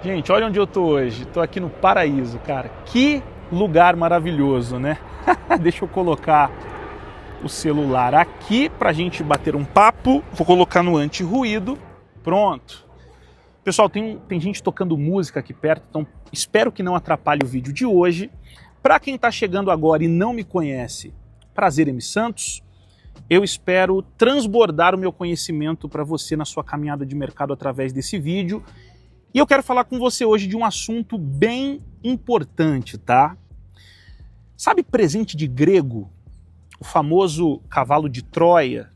Gente, olha onde eu tô hoje. Tô aqui no paraíso, cara. Que lugar maravilhoso, né? Deixa eu colocar o celular aqui pra gente bater um papo. Vou colocar no anti-ruído. Pronto. Pessoal, tem gente tocando música aqui perto, então espero que não atrapalhe o vídeo de hoje. Para quem tá chegando agora e não me conhece, prazer, M. Santos. Eu espero transbordar o meu conhecimento para você na sua caminhada de mercado através desse vídeo. E eu quero falar com você hoje de um assunto bem importante, tá? Sabe presente de grego? O famoso cavalo de Troia?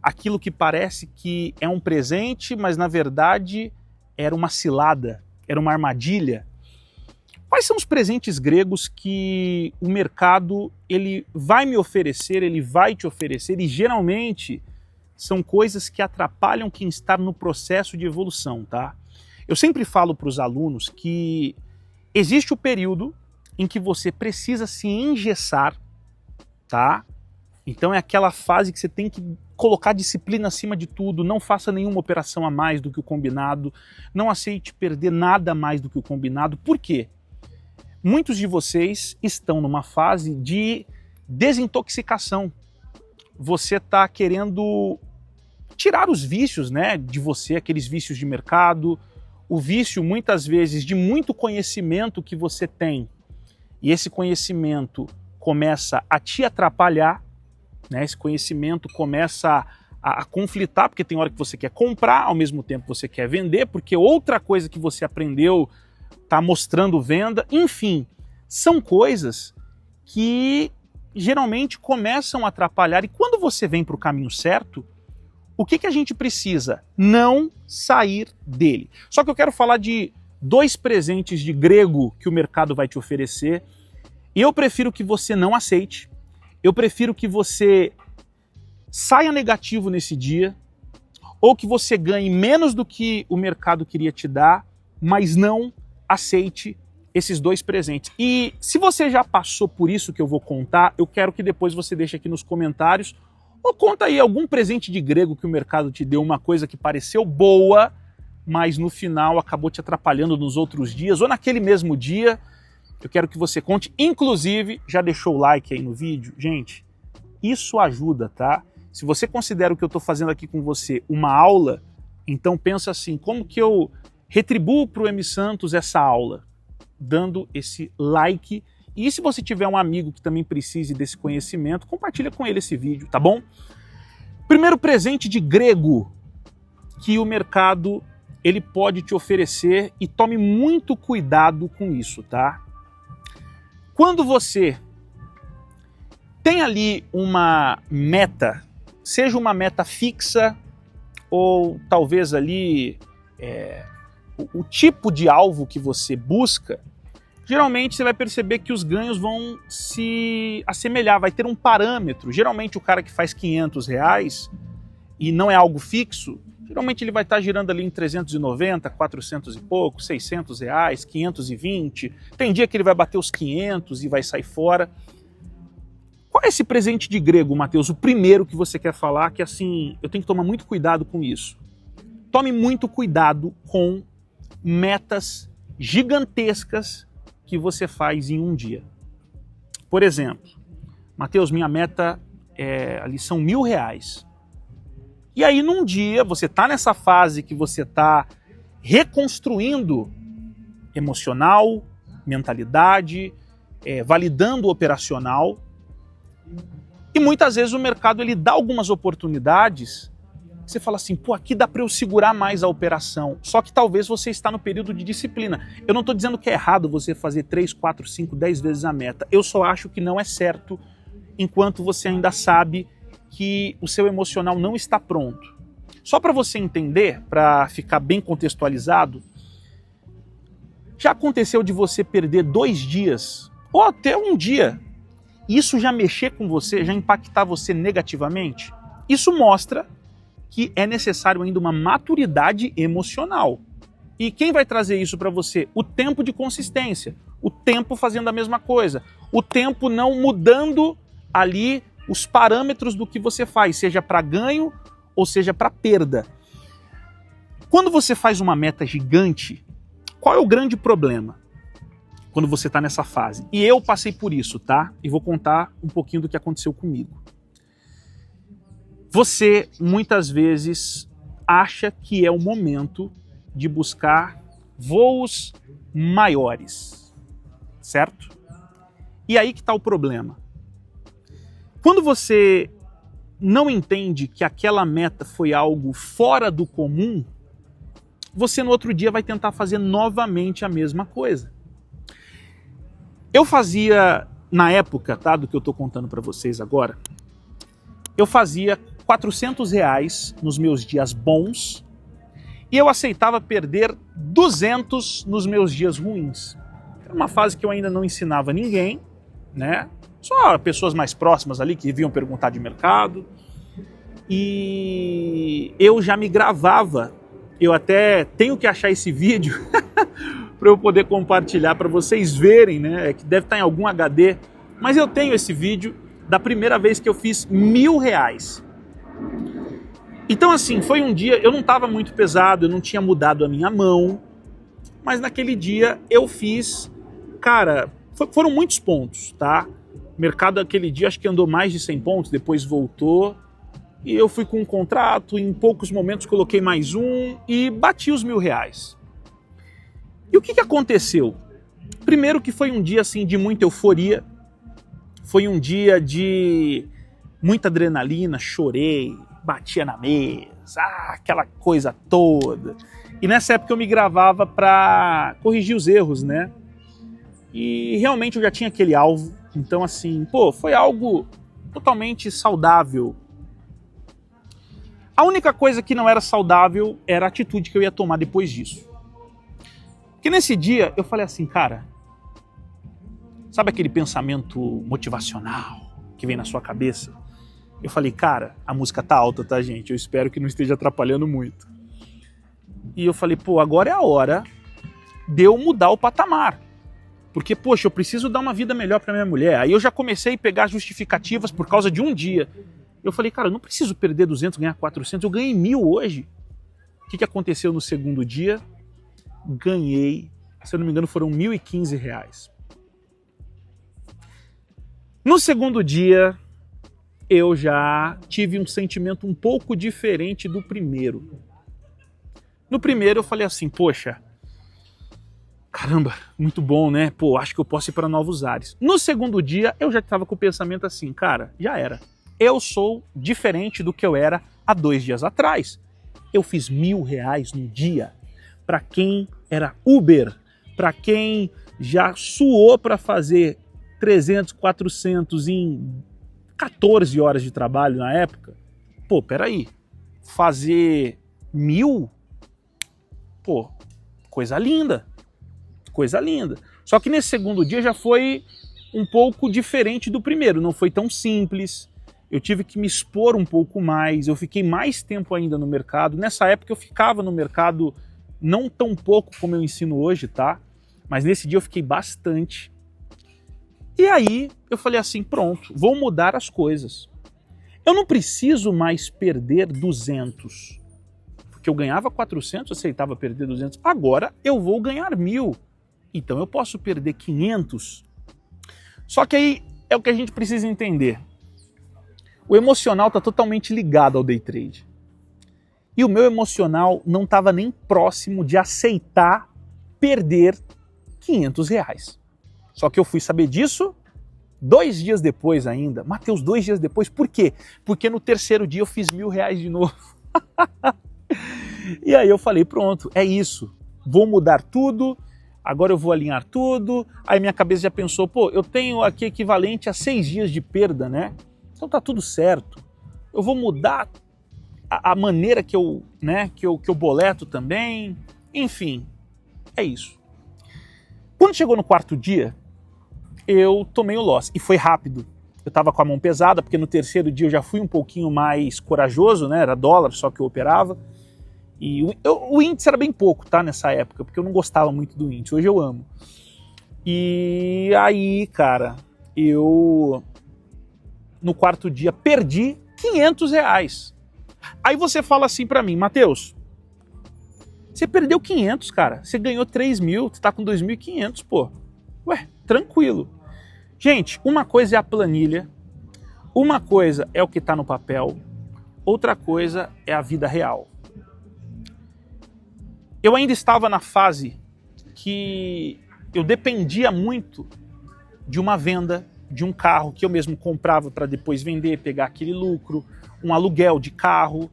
Aquilo que parece que é um presente, mas na verdade era uma cilada, era uma armadilha. Quais são os presentes gregos que o mercado ele vai me oferecer, ele vai te oferecer e geralmente são coisas que atrapalham quem está no processo de evolução, tá? Eu sempre falo para os alunos que existe o período em que você precisa se engessar, tá? Então é aquela fase que você tem que colocar disciplina acima de tudo, não faça nenhuma operação a mais do que o combinado, não aceite perder nada mais do que o combinado. Por quê? Muitos de vocês estão numa fase de desintoxicação. Você está querendo tirar os vícios, né, de você, aqueles vícios de mercado, o vício muitas vezes de muito conhecimento que você tem. E esse conhecimento começa a te atrapalhar, né? Esse conhecimento começa a conflitar, porque tem hora que você quer comprar, ao mesmo tempo você quer vender, porque outra coisa que você aprendeu está mostrando venda. Enfim, são coisas que geralmente começam a atrapalhar. E quando você vem para o caminho certo, o que a gente precisa? Não sair dele. Só que eu quero falar de dois presentes de grego que o mercado vai te oferecer. E eu prefiro que você não aceite. Eu prefiro que você saia negativo nesse dia, ou que você ganhe menos do que o mercado queria te dar, mas não aceite esses dois presentes. E se você já passou por isso que eu vou contar, eu quero que depois você deixe aqui nos comentários, ou conta aí algum presente de grego que o mercado te deu, uma coisa que pareceu boa, mas no final acabou te atrapalhando nos outros dias, ou naquele mesmo dia. Eu quero que você conte, inclusive, já deixou o like aí no vídeo? Gente, isso ajuda, tá? Se você considera o que eu estou fazendo aqui com você uma aula, então pensa assim, como que eu retribuo para o M. Santos essa aula? Dando esse like. E se você tiver um amigo que também precise desse conhecimento, compartilha com ele esse vídeo, tá bom? Primeiro presente de grego que o mercado ele pode te oferecer, e tome muito cuidado com isso, tá? Quando você tem ali uma meta, seja uma meta fixa ou talvez ali o tipo de alvo que você busca, geralmente você vai perceber que os ganhos vão se assemelhar, vai ter um parâmetro. Geralmente o cara que faz R$500 e não é algo fixo, geralmente ele vai estar girando ali em 390, 400 e pouco, R$600, 520. Tem dia que ele vai bater os 500 e vai sair fora. Qual é esse presente de grego, Matheus? O primeiro que você quer falar, que assim, eu tenho que tomar muito cuidado com isso. Tome muito cuidado com metas gigantescas que você faz em um dia. Por exemplo, Matheus, minha meta ali são R$1.000. E aí num dia você está nessa fase que você está reconstruindo emocional, mentalidade, validando o operacional, e muitas vezes o mercado ele dá algumas oportunidades. Você fala assim, pô, aqui dá para eu segurar mais a operação. Só que talvez você está no período de disciplina. Eu não estou dizendo que é errado você fazer 3, 4, 5, 10 vezes a meta. Eu só acho que não é certo enquanto você ainda sabe que o seu emocional não está pronto. Só para você entender, para ficar bem contextualizado, já aconteceu de você perder 2 dias ou até um dia? Isso já mexer com você, já impactar você negativamente? Isso mostra que é necessário ainda uma maturidade emocional. E quem vai trazer isso para você? O tempo de consistência, o tempo fazendo a mesma coisa, o tempo não mudando ali os parâmetros do que você faz, seja para ganho ou seja para perda. Quando você faz uma meta gigante, qual é o grande problema quando você está nessa fase? E eu passei por isso, tá? E vou contar um pouquinho do que aconteceu comigo. Você, muitas vezes, acha que é o momento de buscar voos maiores, certo? E aí que está o problema. Quando você não entende que aquela meta foi algo fora do comum, você no outro dia vai tentar fazer novamente a mesma coisa. Eu fazia, na época, tá, do que eu estou contando para vocês agora, eu fazia R$400 nos meus dias bons e eu aceitava perder 200 nos meus dias ruins. Era uma fase que eu ainda não ensinava ninguém, né? Só pessoas mais próximas ali que vinham perguntar de mercado. E eu já me gravava. Eu até tenho que achar esse vídeo para eu poder compartilhar para vocês verem, né? Que deve estar em algum HD. Mas eu tenho esse vídeo da primeira vez que eu fiz R$1.000. Então assim, foi um dia, eu não estava muito pesado, eu não tinha mudado a minha mão, mas naquele dia eu fiz, cara, foram muitos pontos, tá? O mercado aquele dia acho que andou mais de 100 pontos, depois voltou, e eu fui com um contrato, em poucos momentos coloquei mais um e bati os R$1.000. E o que aconteceu? Primeiro que foi um dia assim de muita euforia, foi um dia de muita adrenalina, chorei, batia na mesa, aquela coisa toda. E nessa época eu me gravava para corrigir os erros, né? E realmente eu já tinha aquele alvo, então assim, pô, foi algo totalmente saudável. A única coisa que não era saudável era a atitude que eu ia tomar depois disso. Porque nesse dia eu falei assim, cara, sabe aquele pensamento motivacional que vem na sua cabeça? Eu falei, cara, a música tá alta, tá, gente? Eu espero que não esteja atrapalhando muito. E eu falei, pô, agora é a hora de eu mudar o patamar. Porque, poxa, eu preciso dar uma vida melhor pra minha mulher. Aí eu já comecei a pegar justificativas por causa de um dia. Eu falei, cara, eu não preciso perder 200, ganhar 400, eu ganhei 1.000 hoje. O que aconteceu no segundo dia? Ganhei, se eu não me engano, foram R$1.015. No segundo dia, eu já tive um sentimento um pouco diferente do primeiro. No primeiro eu falei assim, poxa, caramba, muito bom, né? Pô, acho que eu posso ir para novos ares. No segundo dia eu já estava com o pensamento assim, cara, já era. Eu sou diferente do que eu era há 2 dias atrás. Eu fiz R$1.000 no dia. Para quem era Uber, para quem já suou para fazer 300, 400 em 14 horas de trabalho na época, pô, peraí, fazer 1.000? Pô, coisa linda, coisa linda. Só que nesse segundo dia já foi um pouco diferente do primeiro, não foi tão simples, eu tive que me expor um pouco mais, eu fiquei mais tempo ainda no mercado. Nessa época eu ficava no mercado não tão pouco como eu ensino hoje, tá? Mas nesse dia eu fiquei bastante. E aí eu falei assim, pronto, vou mudar as coisas. Eu não preciso mais perder 200, porque eu ganhava 400, aceitava perder 200. Agora eu vou ganhar 1.000, então eu posso perder 500. Só que aí é o que a gente precisa entender. O emocional está totalmente ligado ao day trade. E o meu emocional não estava nem próximo de aceitar perder R$500. Só que eu fui saber disso 2 dias depois ainda. Mateus, 2 dias depois. Por quê? Porque no terceiro dia eu fiz R$1.000 de novo. E aí eu falei, pronto, é isso. Vou mudar tudo, agora eu vou alinhar tudo. Aí minha cabeça já pensou, pô, eu tenho aqui equivalente a 6 dias de perda, né? Então tá tudo certo. Eu vou mudar a maneira que eu boleto também. Enfim, é isso. Quando chegou no 4º dia, eu tomei o loss. E foi rápido. Eu estava com a mão pesada, porque no terceiro dia eu já fui um pouquinho mais corajoso, né? Era dólar, só que eu operava. E o índice era bem pouco, tá? Nessa época, porque eu não gostava muito do índice. Hoje eu amo. E aí, cara, eu no 4º dia perdi R$500. Aí você fala assim pra mim, Mateus, Você perdeu 500, cara. Você ganhou 3 mil, você tá com 2.500, pô. Ué, tranquilo. Gente, uma coisa é a planilha, uma coisa é o que tá no papel, outra coisa é a vida real. Eu ainda estava na fase que eu dependia muito de uma venda de um carro que eu mesmo comprava para depois vender, pegar aquele lucro, um aluguel de carro,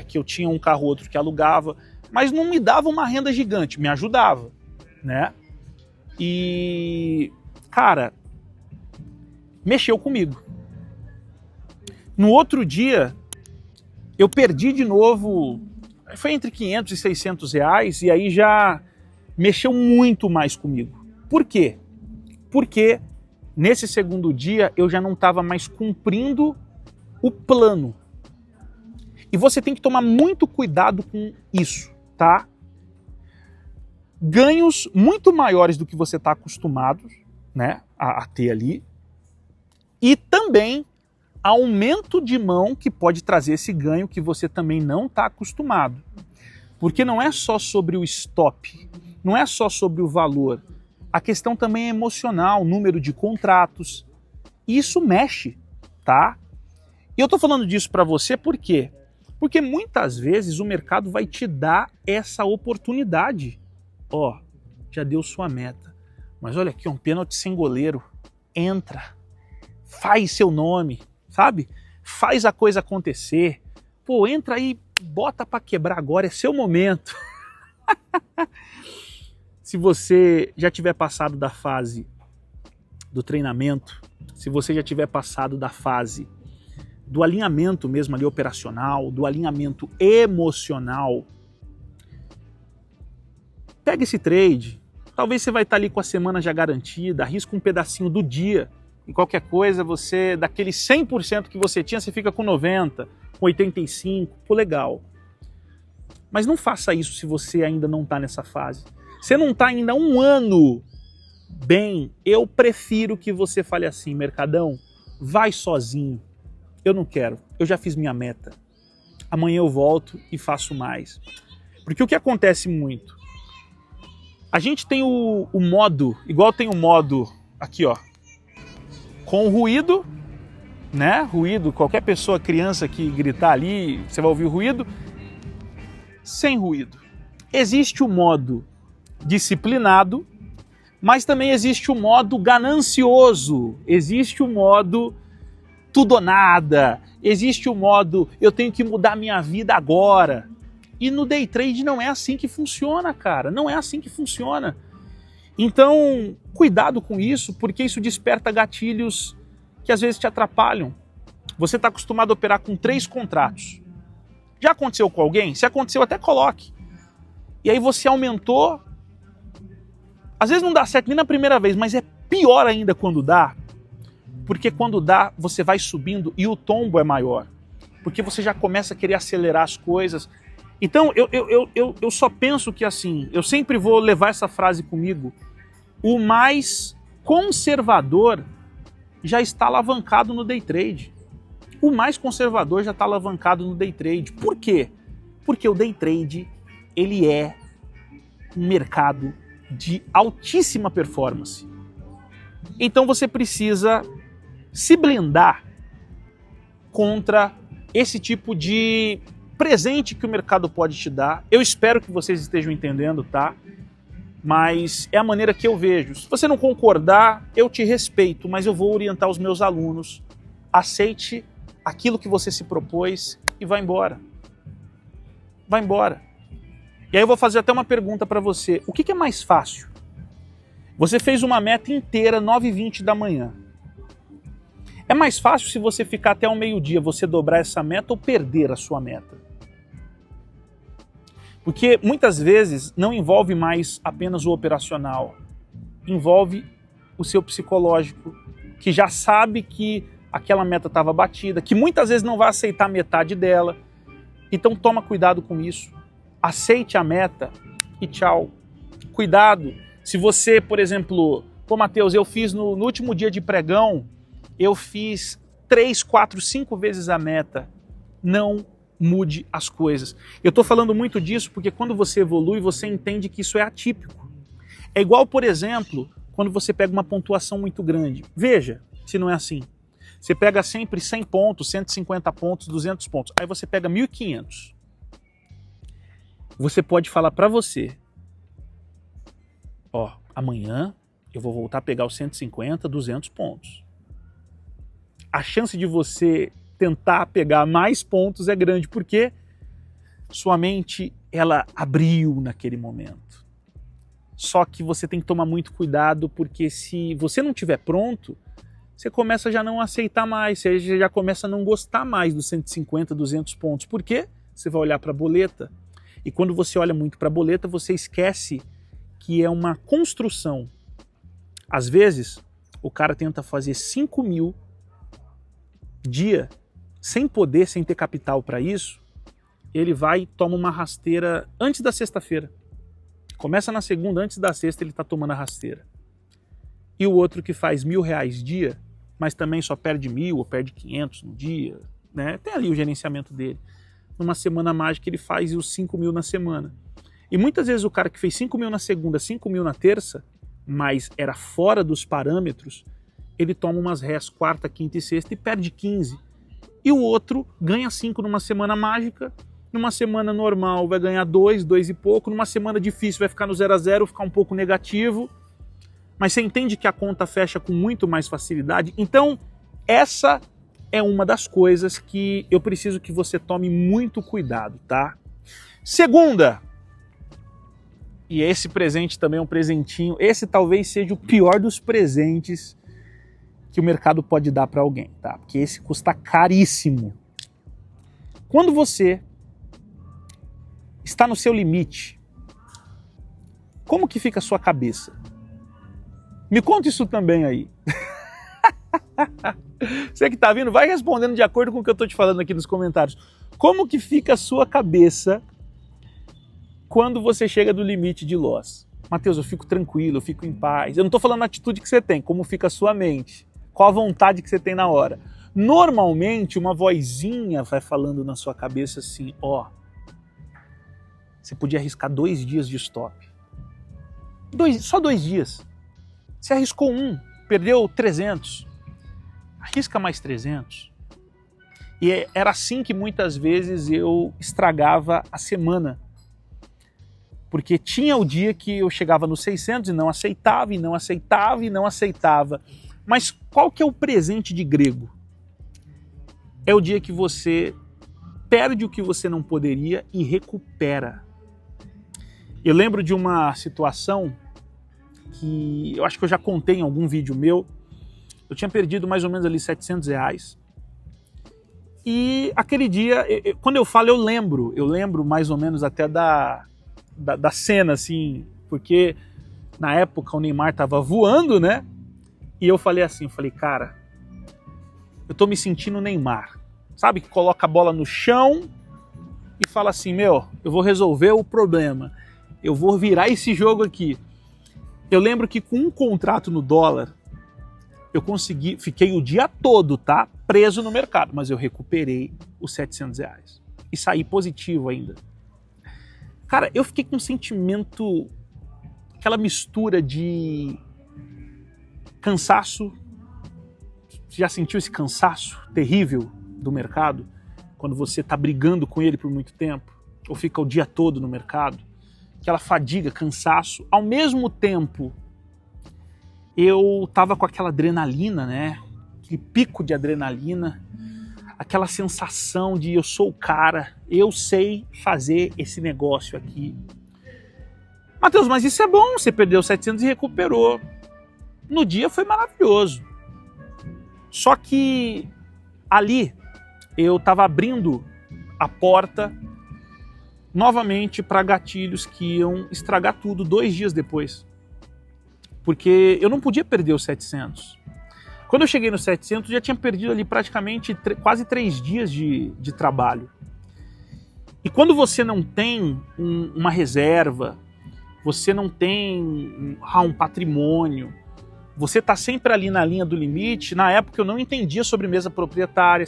que eu tinha um carro outro que alugava, mas não me dava uma renda gigante, me ajudava, né? E, cara, mexeu comigo. No outro dia, eu perdi de novo, foi entre 500 e 600 reais, e aí já mexeu muito mais comigo. Por quê? Porque nesse segundo dia eu já não estava mais cumprindo o plano. E você tem que tomar muito cuidado com isso, tá? Ganhos muito maiores do que você está acostumado, né, a ter ali. E também aumento de mão que pode trazer esse ganho que você também não está acostumado. Porque não é só sobre o stop, não é só sobre o valor. A questão também é emocional, número de contratos. E isso mexe, tá? E eu tô falando disso para você por quê? Porque muitas vezes o mercado vai te dar essa oportunidade. Ó, já deu sua meta. Mas olha aqui, um pênalti sem goleiro. Entra, faz seu nome, sabe? Faz a coisa acontecer. Pô, entra aí, bota para quebrar agora, é seu momento. Se você já tiver passado da fase do treinamento, se você já tiver passado da fase do alinhamento mesmo ali operacional, do alinhamento emocional, pega esse trade. Talvez você vai estar ali com a semana já garantida, arrisca um pedacinho do dia. E qualquer coisa, você, daquele 100% que você tinha, você fica com 90%, com 85%, pô, legal. Mas não faça isso se você ainda não está nessa fase. Você não está ainda um ano bem, eu prefiro que você fale assim, Mercadão, vai sozinho. Eu não quero, eu já fiz minha meta. Amanhã eu volto e faço mais. Porque o que acontece muito? A gente tem o modo, igual tem o modo aqui, ó, com ruído, né? Ruído, qualquer pessoa, criança que gritar ali, você vai ouvir ruído. Sem ruído. Existe o modo disciplinado, mas também existe o modo ganancioso, existe o modo tudo ou nada, existe o modo eu tenho que mudar minha vida agora. E no day trade não é assim que funciona, cara, não é assim que funciona. Então, cuidado com isso, porque isso desperta gatilhos que às vezes te atrapalham. Você está acostumado a operar com 3 contratos. Já aconteceu com alguém? Se aconteceu, até coloque. E aí você aumentou. Às vezes não dá certo nem na primeira vez, mas é pior ainda quando dá. Porque quando dá, você vai subindo e o tombo é maior. Porque você já começa a querer acelerar as coisas. Então, eu só penso que assim, eu sempre vou levar essa frase comigo. O mais conservador já está alavancado no day trade. O mais conservador já está alavancado no day trade. Por quê? Porque o day trade, ele é um mercado de altíssima performance. Então você precisa se blindar contra esse tipo de presente que o mercado pode te dar. Eu espero que vocês estejam entendendo, tá? Mas é a maneira que eu vejo. Se você não concordar, eu te respeito, mas eu vou orientar os meus alunos. Aceite aquilo que você se propôs e vá embora. Vai embora. E aí eu vou fazer até uma pergunta para você. O que é mais fácil? Você fez uma meta inteira 9h20 da manhã. É mais fácil se você ficar até o meio-dia, você dobrar essa meta ou perder a sua meta? Porque muitas vezes não envolve mais apenas o operacional. Envolve o seu psicológico, que já sabe que aquela meta estava batida, que muitas vezes não vai aceitar metade dela. Então toma cuidado com isso. Aceite a meta e tchau. Cuidado. Se você, por exemplo, pô, Matheus, eu fiz no último dia de pregão, eu fiz 3, 4, 5 vezes a meta. Não mude as coisas. Eu estou falando muito disso porque quando você evolui, você entende que isso é atípico. É igual, por exemplo, quando você pega uma pontuação muito grande. Veja se não é assim. Você pega sempre 100 pontos, 150 pontos, 200 pontos. Aí você pega 1.500. Você pode falar para você, ó, amanhã eu vou voltar a pegar os 150, 200 pontos. A chance de você tentar pegar mais pontos é grande, porque sua mente, ela abriu naquele momento. Só que você tem que tomar muito cuidado, porque se você não estiver pronto, você começa já a não aceitar mais, você já começa a não gostar mais dos 150, 200 pontos. Por quê? Você vai olhar para a boleta, e quando você olha muito para a boleta, você esquece que é uma construção. Às vezes, o cara tenta fazer 5.000 dia, sem poder, sem ter capital para isso, ele vai e toma uma rasteira antes da sexta-feira. Começa na segunda, antes da sexta ele está tomando a rasteira. E o outro que faz R$1.000 dia, mas também só perde 1.000 ou perde 500 no dia, né? Tem ali o gerenciamento dele. Numa semana mágica ele faz os 5.000 na semana. E muitas vezes o cara que fez 5.000 na segunda, 5.000 na terça, mas era fora dos parâmetros, ele toma umas rés quarta, quinta e sexta e perde 15. E o outro ganha 5 numa semana mágica, numa semana normal vai ganhar 2, 2 e pouco, numa semana difícil vai ficar no 0 a 0, ficar um pouco negativo. Mas você entende que a conta fecha com muito mais facilidade? Então, essa é uma das coisas que eu preciso que você tome muito cuidado, tá? Segunda, e esse presente também é um presentinho, esse talvez seja o pior dos presentes que o mercado pode dar para alguém, tá? Porque esse custa caríssimo. Quando você está no seu limite, como que fica a sua cabeça? Me conta isso também aí. Você que está vindo, vai respondendo de acordo com o que eu estou te falando aqui nos comentários. Como que fica a sua cabeça quando você chega do limite de loss? Mateus, eu fico tranquilo, eu fico em paz. Eu não estou falando na atitude que você tem, como fica a sua mente. Qual a vontade que você tem na hora. Normalmente, uma vozinha vai falando na sua cabeça assim, ó, você podia arriscar 2 dias de stop. Só 2 dias. Você arriscou 1, perdeu 300. Arrisca mais 300. E era assim que muitas vezes eu estragava a semana. Porque tinha o dia que eu chegava nos 600 e não aceitava, e não aceitava, e não aceitava. Mas qual que é o presente de grego? É o dia que você perde o que você não poderia e recupera. Eu lembro de uma situação que eu acho que eu já contei em algum vídeo meu. Eu tinha perdido mais ou menos ali R$700. E aquele dia, quando eu falo, eu lembro mais ou menos até da cena, assim, porque na época o Neymar estava voando, né? E eu falei assim, cara, eu tô me sentindo Neymar. Sabe, que coloca a bola no chão e fala assim, eu vou resolver o problema. Eu vou virar esse jogo aqui. Eu lembro que com um contrato no dólar, eu fiquei o dia todo, tá? Preso no mercado, mas eu recuperei os R$700 e saí positivo ainda. Cara, eu fiquei com um sentimento, aquela mistura de cansaço. Você já sentiu esse cansaço terrível do mercado? Quando você está brigando com ele por muito tempo, ou fica o dia todo no mercado? Aquela fadiga, cansaço. Ao mesmo tempo, eu estava com aquela adrenalina, né? Aquele pico de adrenalina, aquela sensação de eu sou o cara, eu sei fazer esse negócio aqui. Mateus, mas isso é bom, você perdeu 700 e recuperou. No dia foi maravilhoso. Só que ali eu estava abrindo a porta novamente para gatilhos que iam estragar tudo 2 dias depois. Porque eu não podia perder os 700. Quando eu cheguei nos 700, eu já tinha perdido ali praticamente quase 3 dias de trabalho. E quando você não tem uma reserva, você não tem um patrimônio, você está sempre ali na linha do limite. Na época eu não entendia sobre mesa proprietária.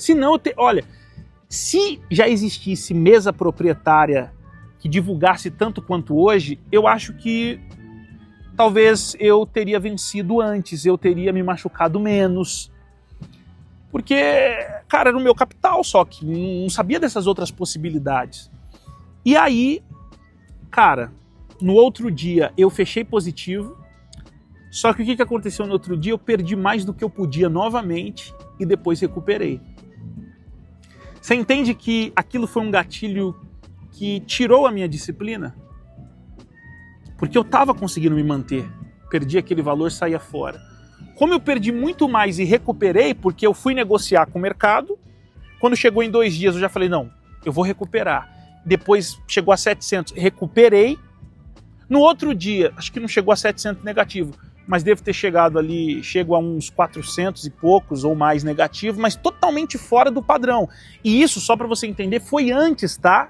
Olha, Se já existisse mesa proprietária que divulgasse tanto quanto hoje, eu acho que talvez eu teria vencido antes, eu teria me machucado menos. Porque, cara, era o meu capital só, que não sabia dessas outras possibilidades. E aí, cara, no outro dia eu fechei positivo, só que o que aconteceu no outro dia? Eu perdi mais do que eu podia novamente e depois recuperei. Você entende que aquilo foi um gatilho que tirou a minha disciplina? Porque eu estava conseguindo me manter. Perdi aquele valor, saía fora. Como eu perdi muito mais e recuperei, porque eu fui negociar com o mercado, quando chegou em 2 dias eu já falei, não, eu vou recuperar. Depois chegou a 700, recuperei. No outro dia, acho que não chegou a 700 negativo, mas devo ter chegado ali, chego a uns 400 e poucos ou mais negativo, mas totalmente fora do padrão. E isso, só para você entender, foi antes, tá?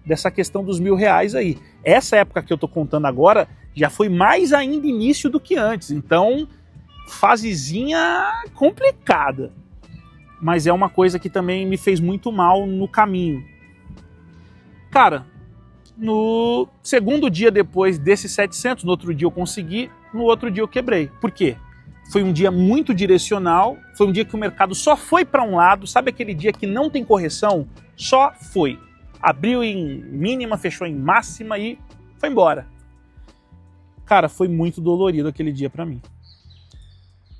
Dessa questão dos R$1.000 aí. Essa época que eu tô contando agora, já foi mais ainda início do que antes. Então, fasezinha complicada. Mas é uma coisa que também me fez muito mal no caminho. Cara, no segundo dia depois desses 700, no outro dia eu consegui, no outro dia eu quebrei. Por quê? Foi um dia muito direcional, foi um dia que o mercado só foi para um lado, sabe aquele dia que não tem correção? Só foi. Abriu em mínima, fechou em máxima e foi embora. Cara, foi muito dolorido aquele dia para mim.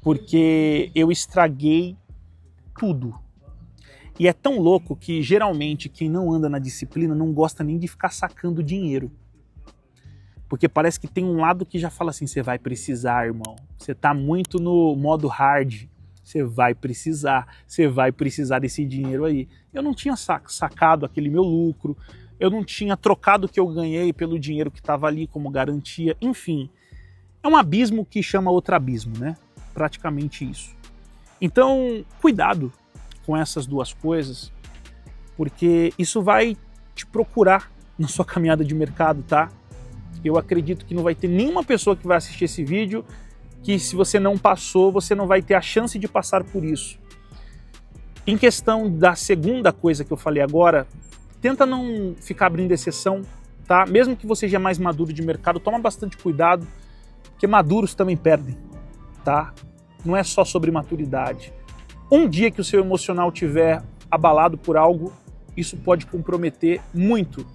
Porque eu estraguei tudo. E é tão louco que geralmente quem não anda na disciplina não gosta nem de ficar sacando dinheiro. Porque parece que tem um lado que já fala assim, você vai precisar, irmão. Você tá muito no modo hard. Você vai precisar desse dinheiro aí. Eu não tinha sacado aquele meu lucro, eu não tinha trocado o que eu ganhei pelo dinheiro que estava ali como garantia, enfim. É um abismo que chama outro abismo, né? Praticamente isso. Então, cuidado com essas duas coisas, porque isso vai te procurar na sua caminhada de mercado, tá? Eu acredito que não vai ter nenhuma pessoa que vai assistir esse vídeo que se você não passou, você não vai ter a chance de passar por isso. Em questão da segunda coisa que eu falei agora, tenta não ficar abrindo exceção, tá? Mesmo que você já é mais maduro de mercado, toma bastante cuidado, porque maduros também perdem, tá? Não é só sobre maturidade. Um dia que o seu emocional estiver abalado por algo, isso pode comprometer muito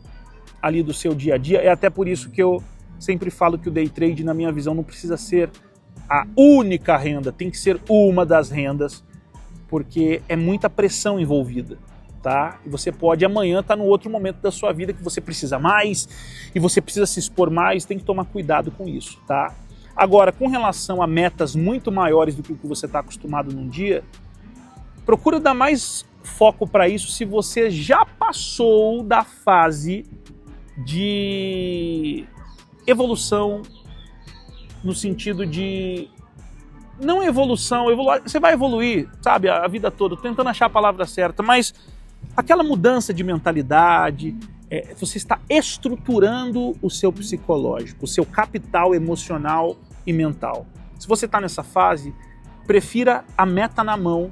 ali do seu dia a dia. É até por isso que eu sempre falo que o day trade, na minha visão, não precisa ser a única renda, tem que ser uma das rendas, porque é muita pressão envolvida, tá? E você pode amanhã estar num outro momento da sua vida que você precisa mais e você precisa se expor mais, tem que tomar cuidado com isso, tá? Agora, com relação a metas muito maiores do que o que você está acostumado num dia, procura dar mais foco para isso se você já passou da fase de evolução, no sentido de não evolução, você vai evoluir, sabe, a vida toda, tentando achar a palavra certa, mas aquela mudança de mentalidade, você está estruturando o seu psicológico, o seu capital emocional e mental. Se você está nessa fase, prefira a meta na mão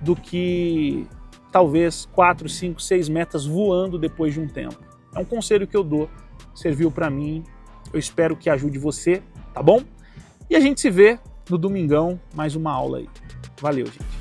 do que talvez 4, 5, 6 metas voando depois de um tempo. É um conselho que eu dou, serviu para mim, eu espero que ajude você, tá bom? E a gente se vê no domingão, mais uma aula aí. Valeu, gente.